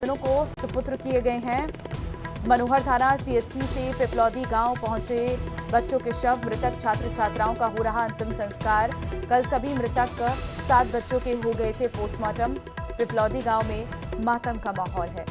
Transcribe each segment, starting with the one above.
को सुपुत्र किए गए हैं। मनोहर थाना सीएचसी से पिपलौदी गांव पहुंचे बच्चों के शव। मृतक छात्र छात्राओं का हो रहा अंतिम संस्कार। कल सभी मृतक 7 बच्चों के हो गए थे पोस्टमार्टम। पिपलौदी गांव में मातम का माहौल है।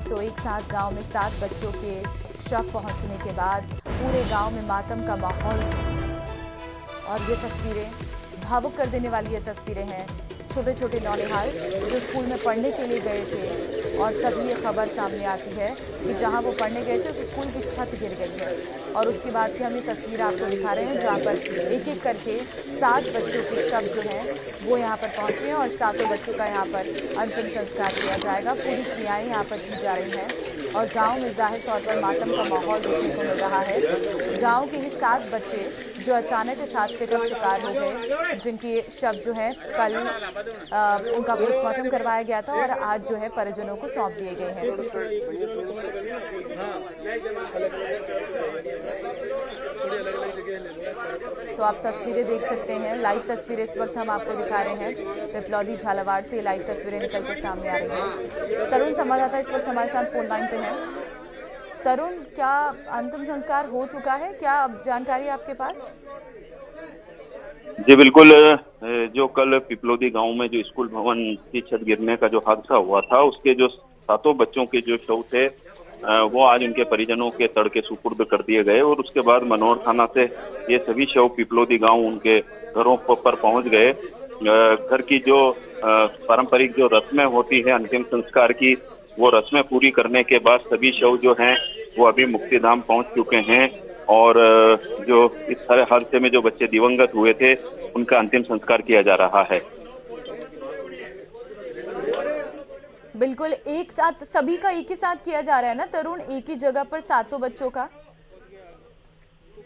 तो एक साथ गांव में 7 बच्चों के शव पहुंचने के बाद पूरे गांव में मातम का माहौल। और ये तस्वीरें भावुक कर देने वाली ये तस्वीरें हैं। छोटे छोटे नौनिहाल जो स्कूल में पढ़ने के लिए गए थे और तभी ये खबर सामने आती है कि जहां वो पढ़ने गए थे उस स्कूल की छत गिर गई है। और उसके बाद की हम ये तस्वीर आपको दिखा रहे हैं जहां पर एक एक करके 7 बच्चों के शव जो हैं वो यहाँ पर पहुंचे हैं और 7 बच्चों का यहाँ पर अंतिम संस्कार किया जाएगा। पूरी क्रियाएं यहाँ पर की जा रही हैं और गाँव में जाहिर तौर पर मातम का माहौल देखने को मिल रहा है। गाँव के ही 7 बच्चे जो अचानक इस हादसे का शिकार हो गए, जिनके शव जो है कल उनका पोस्टमार्टम करवाया गया था और आज जो है परिजनों को सौंप दिए गए हैं। तो आप तस्वीरें देख सकते हैं, लाइव तस्वीरें इस वक्त हम आपको दिखा रहे हैं। पिपलौदी झालावाड़ से लाइव तस्वीरें निकल कर सामने आ रही हैं। तरुण संवाददाता इस वक्त हमारे साथ फोन लाइन पे हैं। तरुण, क्या अंतिम संस्कार हो चुका है? क्या जानकारी आपके पास? जी बिल्कुल। जो कल पिपलौदी गांव में जो स्कूल भवन की छत गिरने का जो हादसा हुआ था, उसके जो 7 बच्चों के जो शव थे वो आज उनके परिजनों के तड़के सुपुर्द कर दिए गए और उसके बाद मनोहर थाना से ये सभी शव पिपलौदी गांव उनके घरों पर पहुंच गए। घर की जो पारंपरिक जो रस्में होती है अंतिम संस्कार की, वो रस्में पूरी करने के बाद सभी शव जो हैं वो अभी मुक्तिधाम पहुंच चुके हैं और जो इस सारे हादसे में जो बच्चे दिवंगत हुए थे उनका अंतिम संस्कार किया जा रहा है। बिल्कुल, एक साथ सभी का एक ही साथ किया जा रहा है ना तरुण, एक ही जगह पर 7 बच्चों का?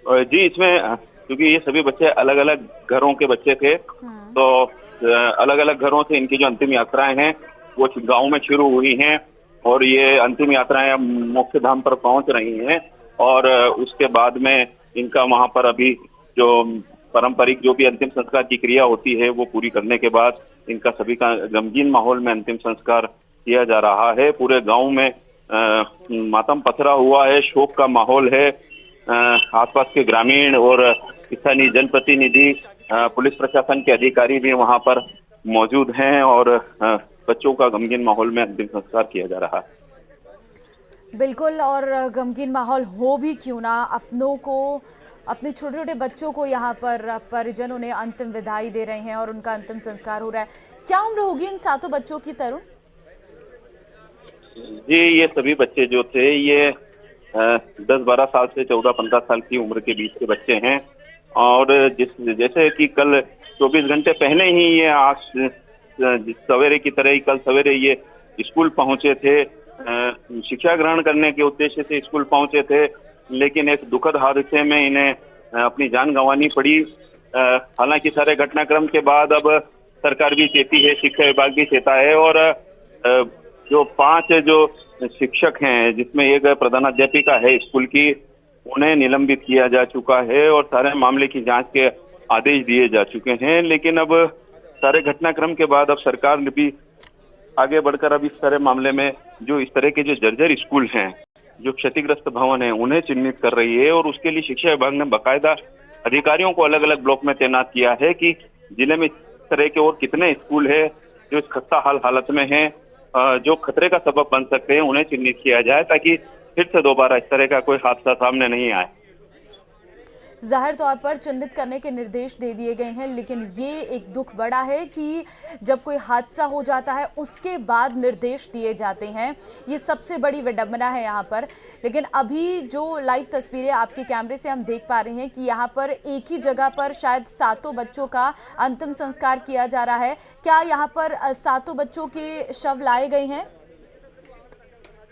जी, इसमें क्योंकि ये सभी बच्चे अलग अलग घरों के बच्चे थे, तो अलग अलग घरों से इनकी जो अंतिम यात्राएं हैं वो गांव में शुरू हुई हैं और ये अंतिम यात्राएं अब मोक्षधाम पर पहुंच रही हैं और उसके बाद में इनका वहां पर अभी जो पारंपरिक जो भी अंतिम संस्कार की क्रिया होती है वो पूरी करने के बाद इनका सभी का गमगीन माहौल में अंतिम संस्कार किया जा रहा है। पूरे गांव में मातम पसरा हुआ है, शोक का माहौल है। आसपास के ग्रामीण और स्थानीय जनप्रतिनिधि, पुलिस प्रशासन के अधिकारी भी वहां पर मौजूद हैं और बच्चों का गमगीन माहौल में अंतिम संस्कार किया जा रहा है। बिल्कुल, और गमगीन माहौल हो भी क्यों ना, अपनों को, अपने छोटे छोटे बच्चों को यहाँ पर परिजनों ने अंतिम विदाई दे रहे हैं और उनका अंतिम संस्कार हो रहा है। क्या उम्र होगी इन 7 बच्चों की तरुण? जी, ये सभी बच्चे जो थे ये 10-12 साल से 14-15 साल की उम्र के बीच के बच्चे हैं और जैसे कि कल 24 घंटे पहले ही ये आज सवेरे की तरह ही कल सवेरे ये स्कूल पहुंचे थे। शिक्षा ग्रहण करने के उद्देश्य से स्कूल पहुंचे थे, लेकिन एक दुखद हादसे में इन्हें अपनी जान गंवानी पड़ी। हालांकि सारे घटनाक्रम के बाद अब सरकार भी चेती है, शिक्षा विभाग भी चेता है और जो 5 जो शिक्षक हैं जिसमें एक प्रधानाध्यापिका है स्कूल की, उन्हें निलंबित किया जा चुका है और सारे मामले की जांच के आदेश दिए जा चुके हैं। लेकिन अब सारे घटनाक्रम के बाद अब सरकार भी आगे बढ़कर अब इस सारे मामले में जो इस तरह के जो जर्जर स्कूल हैं, जो क्षतिग्रस्त भवन हैं, उन्हें चिन्हित कर रही है और उसके लिए शिक्षा विभाग ने बाकायदा अधिकारियों को अलग अलग ब्लॉक में तैनात किया है कि जिले में इस तरह के और कितने स्कूल है जो इस खस्ता हालत में है, जो खतरे का सबब बन सकते हैं, उन्हें चिन्हित किया जाए ताकि फिर से दोबारा इस तरह का कोई हादसा सामने नहीं आए। जाहिर तौर पर चिन्हित करने के निर्देश दे दिए गए हैं, लेकिन ये एक दुख बड़ा है कि जब कोई हादसा हो जाता है उसके बाद निर्देश दिए जाते हैं। ये सबसे बड़ी विडंबना है यहाँ पर। लेकिन अभी जो लाइव तस्वीरें आपके कैमरे से हम देख पा रहे हैं कि यहाँ पर एक ही जगह पर शायद 7 बच्चों का अंतिम संस्कार किया जा रहा है। क्या यहाँ पर 7 बच्चों के शव लाए गए हैं?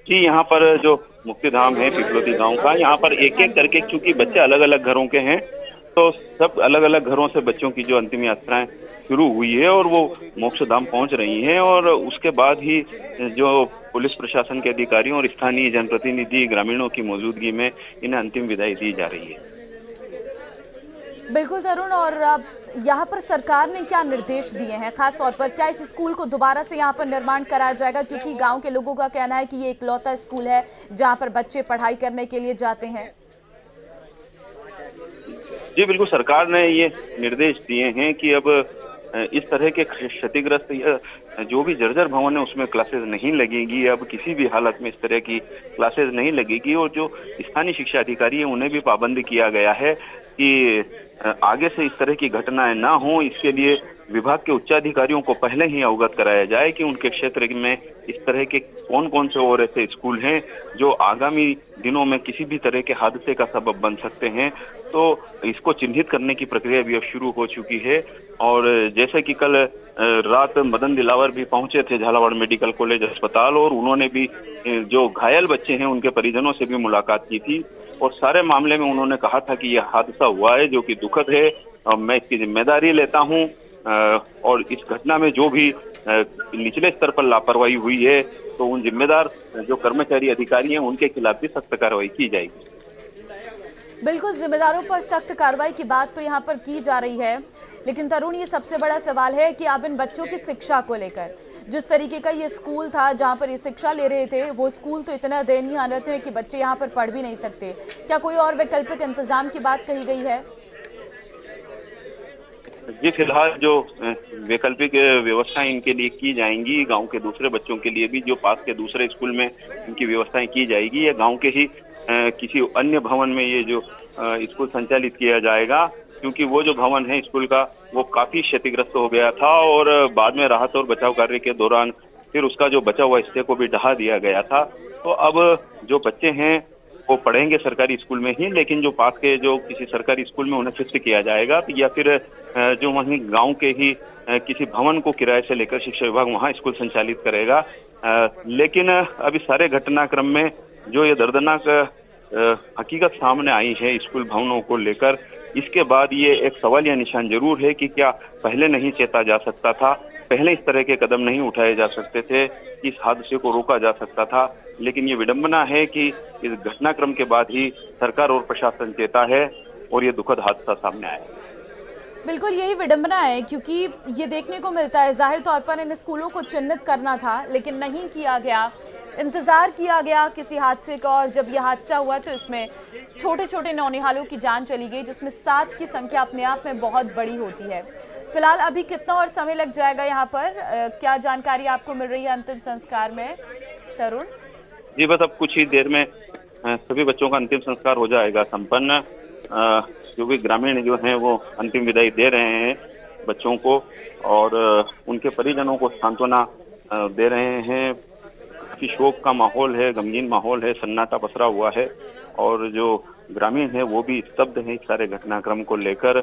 जी, यहाँ पर जो मुक्तिधाम है पिपलौदी गांव का, यहाँ पर एक एक करके, चूंकि बच्चे अलग अलग घरों के हैं तो सब अलग अलग घरों से बच्चों की जो अंतिम यात्राएं शुरू हुई है और वो मोक्षधाम पहुंच रही हैं और उसके बाद ही जो पुलिस प्रशासन के अधिकारियों और स्थानीय जनप्रतिनिधि ग्रामीणों की मौजूदगी में इन्हें अंतिम विदाई दी जा रही है। बिल्कुल तरुण, और यहाँ पर सरकार ने क्या निर्देश दिए हैं, खास तौर पर क्या इस स्कूल को दोबारा से यहाँ पर निर्माण कराया जाएगा, क्योंकि गांव के लोगों का कहना है कि ये इकलौता स्कूल है जहाँ पर बच्चे पढ़ाई करने के लिए जाते हैं। जी बिल्कुल, सरकार ने ये निर्देश दिए हैं कि अब इस तरह के क्षतिग्रस्त या जो भी जर्जर भवन है उसमें क्लासेस नहीं लगेगी। अब किसी भी हालत में इस तरह की क्लासेस नहीं लगेगी और जो स्थानीय शिक्षा अधिकारी है उन्हें भी पाबंद किया गया है कि आगे से इस तरह की घटनाएं ना हो। इसके लिए विभाग के उच्चाधिकारियों को पहले ही अवगत कराया जाए कि उनके क्षेत्र में इस तरह के कौन कौन से और ऐसे स्कूल हैं जो आगामी दिनों में किसी भी तरह के हादसे का सबब बन सकते हैं। तो इसको चिन्हित करने की प्रक्रिया भी अब शुरू हो चुकी है। और जैसे कि कल रात मदन दिलावर भी पहुंचे थे झालावाड़ मेडिकल कॉलेज अस्पताल और उन्होंने भी जो घायल बच्चे हैं उनके परिजनों से भी मुलाकात की थी और सारे मामले में उन्होंने कहा था कि यह हादसा हुआ है जो कि दुखद है, मैं इसकी जिम्मेदारी लेता हूं और इस घटना में जो भी निचले स्तर पर लापरवाही हुई है तो उन जिम्मेदार जो कर्मचारी अधिकारी हैं उनके खिलाफ भी सख्त कार्रवाई की जाएगी। बिल्कुल, जिम्मेदारों पर सख्त कार्रवाई की बात तो यहाँ पर की जा रही है, लेकिन तरुण ये सबसे बड़ा सवाल है कि आप इन बच्चों की शिक्षा को लेकर, जिस तरीके का ये स्कूल था जहाँ पर ये शिक्षा ले रहे थे, वो स्कूल तो इतना दयनीय हालत है कि बच्चे यहाँ पर पढ़ भी नहीं सकते। क्या कोई और वैकल्पिक इंतजाम की बात कही गई है? जी फिलहाल जो वैकल्पिक व्यवस्थाएं इनके लिए की जाएंगी, गांव के दूसरे बच्चों के लिए भी जो पास के दूसरे स्कूल में इनकी व्यवस्थाएं की जाएगी या गांव के ही किसी अन्य भवन में ये जो स्कूल संचालित किया जाएगा, क्योंकि वो जो भवन है स्कूल का वो काफी क्षतिग्रस्त हो गया था और बाद में राहत और बचाव कार्य के दौरान फिर उसका जो बचा हुआ हिस्से को भी ढहा दिया गया था। तो अब जो बच्चे हैं वो पढ़ेंगे सरकारी स्कूल में ही, लेकिन जो पास के जो किसी सरकारी स्कूल में उन्हें शिफ्ट किया जाएगा या फिर जो वहीं गांव के ही किसी भवन को किराए से लेकर शिक्षा विभाग वहां स्कूल संचालित करेगा। लेकिन अभी सारे घटनाक्रम में जो ये दर्दनाक हकीकत सामने आई है स्कूल भवनों को लेकर, इसके बाद ये एक सवाल या निशान जरूर है कि क्या पहले नहीं चेता जा सकता था, पहले इस तरह के कदम नहीं उठाए जा सकते थे, इस हादसे को रोका जा सकता था। लेकिन ये विडंबना है कि इस घटनाक्रम के बाद ही सरकार और प्रशासन चेता है और ये दुखद हादसा सामने आया। बिल्कुल यही विडंबना है, क्योंकि ये देखने को मिलता है जाहिर तौर पर इन स्कूलों को चिन्हित करना था लेकिन नहीं किया गया, इंतजार किया गया किसी हादसे का, और जब यह हादसा हुआ तो इसमें छोटे छोटे नौनिहालों की जान चली गई, जिसमें 7 की संख्या अपने आप में बहुत बड़ी होती है। फिलहाल अभी कितना और समय लग जाएगा यहाँ पर, क्या जानकारी आपको मिल रही है अंतिम संस्कार में तरुण? जी बस अब कुछ ही देर में सभी बच्चों का अंतिम संस्कार हो जाएगा संपन्न। जो भी ग्रामीण जो हैं वो अंतिम विदाई दे रहे हैं बच्चों को और उनके परिजनों को सांत्वना दे रहे हैं। काफी शोक का माहौल है, गमगीन माहौल है, सन्नाटा पसरा हुआ है और जो ग्रामीण है वो भी स्तब्ध है इस सारे घटनाक्रम को लेकर।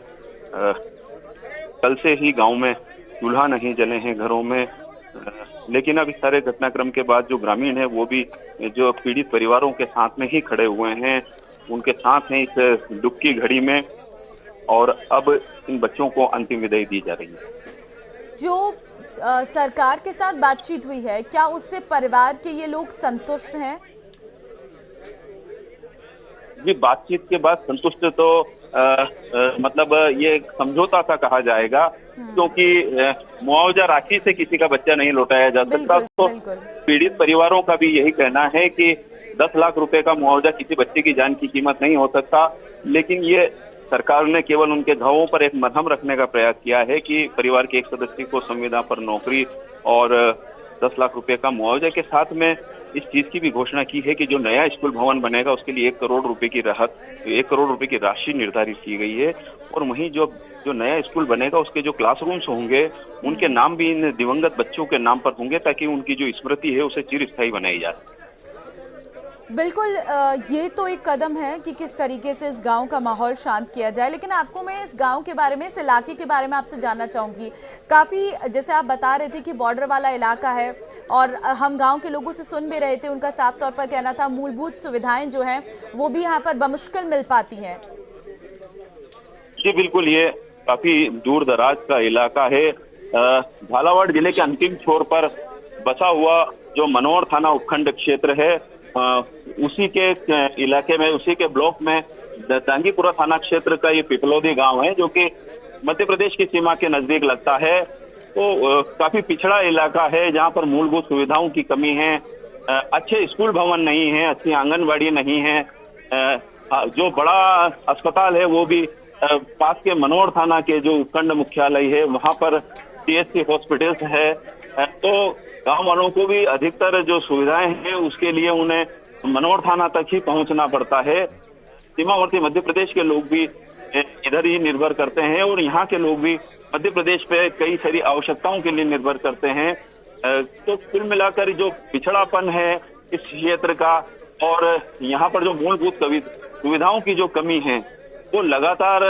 कल से ही गांव में चूल्हा नहीं जले हैं घरों में, लेकिन अब इस सारे घटनाक्रम के बाद जो ग्रामीण है वो भी जो पीड़ित परिवारों के साथ में ही खड़े हुए हैं, उनके साथ हैं इस दुख की घड़ी में और अब इन बच्चों को अंतिम विदाई दी जा रही है। जो सरकार के साथ बातचीत हुई है, क्या उससे परिवार के ये लोग संतुष्ट हैं? जी बातचीत के बाद संतुष्ट तो मतलब ये समझौता सा कहा जाएगा, क्योंकि मुआवजा राशि से किसी का बच्चा नहीं लौटाया जा सकता। तो पीड़ित परिवारों का भी यही कहना है कि 10 लाख रुपए का मुआवजा किसी बच्चे की जान की कीमत नहीं हो सकता, लेकिन ये सरकार ने केवल उनके घावों पर एक मरहम रखने का प्रयास किया है कि परिवार के एक सदस्य को संविदा पर नौकरी और 10 लाख रुपए का मुआवजा के साथ में इस चीज की भी घोषणा की है कि जो नया स्कूल भवन बनेगा उसके लिए 1 करोड़ रुपए की राहत, 1 करोड़ रुपए की राशि निर्धारित की गई है। और वहीं जो नया स्कूल बनेगा उसके जो क्लासरूम्स होंगे उनके नाम भी इन दिवंगत बच्चों के नाम पर होंगे, ताकि उनकी जो स्मृति है उसे चिरस्थायी बनाई जा सके। बिल्कुल, ये तो एक कदम है कि किस तरीके से इस गांव का माहौल शांत किया जाए, लेकिन आपको मैं इस गांव के बारे में, इस इलाके के बारे में आपसे जानना चाहूँगी। काफ़ी जैसे आप बता रहे थे कि बॉर्डर वाला इलाका है और हम गांव के लोगों से सुन भी रहे थे, उनका साफ तौर पर कहना था मूलभूत सुविधाएं जो हैं वो भी यहाँ पर बमुश्किल मिल पाती हैं। जी बिल्कुल, ये काफ़ी दूर दराज का इलाका है। झालावाड़ जिले के अंतिम छोर पर बसा हुआ जो मनोर थाना उपखंड क्षेत्र है, उसी के इलाके में, उसी के ब्लॉक में टांगीपुरा थाना क्षेत्र का ये पिपलौदी गांव है, जो कि मध्य प्रदेश की सीमा के नजदीक लगता है। तो काफी पिछड़ा इलाका है जहाँ पर मूलभूत सुविधाओं की कमी है। अच्छे स्कूल भवन नहीं है, अच्छी आंगनबाड़ी नहीं है। जो बड़ा अस्पताल है वो भी पास के मनोर थाना के जो उपखंड मुख्यालय है वहां पर CHC हॉस्पिटल्स है। तो गांव वालों को भी अधिकतर जो सुविधाएं हैं उसके लिए उन्हें मनोर थाना तक ही पहुंचना पड़ता है। सीमावर्ती मध्य प्रदेश के लोग भी इधर ही निर्भर करते हैं और यहाँ के लोग भी मध्य प्रदेश पे कई सारी आवश्यकताओं के लिए निर्भर करते हैं। तो कुल मिलाकर जो पिछड़ापन है इस क्षेत्र का और यहाँ पर जो मूलभूत सुविधाओं की जो कमी है वो लगातार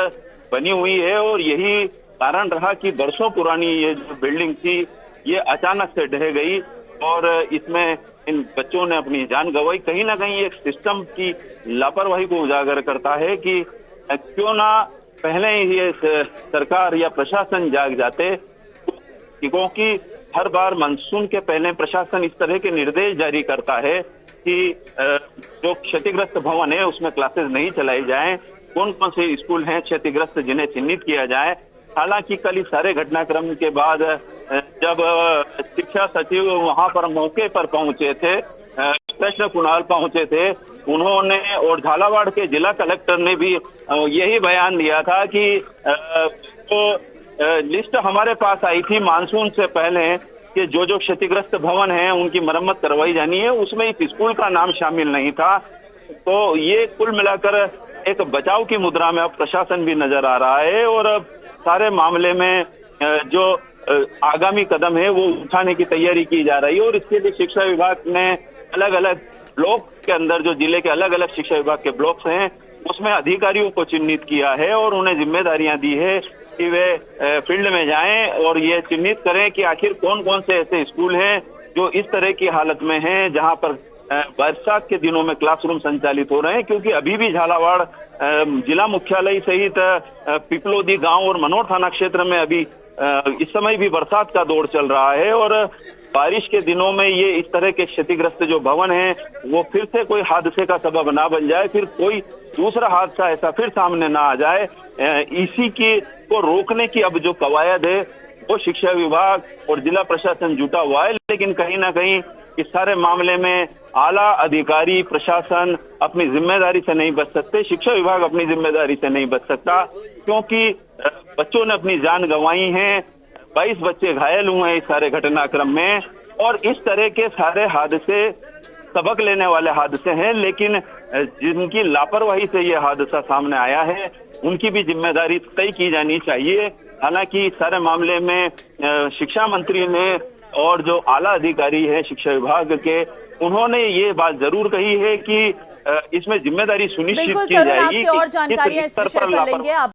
बनी हुई है और यही कारण रहा कि वर्षों पुरानी ये जो बिल्डिंग थी ये अचानक से ढह गई और इसमें इन बच्चों ने अपनी जान गंवाई। कहीं ना कहीं एक सिस्टम की लापरवाही को उजागर करता है कि क्यों ना पहले ही ये सरकार या प्रशासन जाग जाते, क्योंकि हर बार मानसून के पहले प्रशासन इस तरह के निर्देश जारी करता है कि जो क्षतिग्रस्त भवन है उसमें क्लासेस नहीं चलाई जाएं, कौन कौन से स्कूल हैं क्षतिग्रस्त जिन्हें चिन्हित किया जाए। हालांकि कल इस सारे घटनाक्रम के बाद जब शिक्षा सचिव वहां पर मौके पर पहुंचे थे, कृष्ण कुणाल पहुंचे थे, उन्होंने और झालावाड़ के जिला कलेक्टर ने भी यही बयान दिया था कि तो लिस्ट हमारे पास आई थी मानसून से पहले कि जो जो क्षतिग्रस्त भवन हैं उनकी मरम्मत करवाई जानी है, उसमें इस स्कूल का नाम शामिल नहीं था। तो ये कुल मिलाकर एक बचाव की मुद्रा में अब प्रशासन भी नजर आ रहा है और अब सारे मामले में जो आगामी कदम है वो उठाने की तैयारी की जा रही है और इसके लिए शिक्षा विभाग ने अलग अलग ब्लॉक के अंदर जो जिले के अलग अलग शिक्षा विभाग के ब्लॉक्स हैं उसमें अधिकारियों को चिन्हित किया है और उन्हें जिम्मेदारियां दी है कि वे फील्ड में जाएं और ये चिन्हित करें कि आखिर कौन कौन से ऐसे स्कूल हैं जो इस तरह की हालत में हैं जहां पर बरसात के दिनों में क्लासरूम संचालित हो रहे हैं। क्योंकि अभी भी झालावाड़ जिला मुख्यालय सहित पिपलोदी गांव और मनोर थाना क्षेत्र में अभी इस समय भी बरसात का दौर चल रहा है और बारिश के दिनों में ये इस तरह के क्षतिग्रस्त जो भवन हैं वो फिर से कोई हादसे का सबब ना बन जाए, फिर कोई दूसरा हादसा ऐसा फिर सामने ना आ जाए। इसी की को रोकने की अब जो कवायद है वो शिक्षा विभाग और जिला प्रशासन जुटा हुआ है, लेकिन कहीं ना कहीं इस सारे मामले में आला अधिकारी प्रशासन अपनी जिम्मेदारी से नहीं बच सकते, शिक्षा विभाग अपनी जिम्मेदारी से नहीं बच सकता, क्योंकि बच्चों ने अपनी जान गंवाई है, 22 बच्चे घायल हुए हैं इस सारे घटनाक्रम में और इस तरह के सारे हादसे सबक लेने वाले हादसे हैं, लेकिन जिनकी लापरवाही से ये हादसा सामने आया है उनकी भी जिम्मेदारी तय की जानी चाहिए। हालांकि सारे मामले में शिक्षा मंत्री ने और जो आला अधिकारी है शिक्षा विभाग के उन्होंने ये बात जरूर कही है कि इसमें जिम्मेदारी सुनिश्चित की जाएगी। और जानकारियां इस विषय पर लेंगे।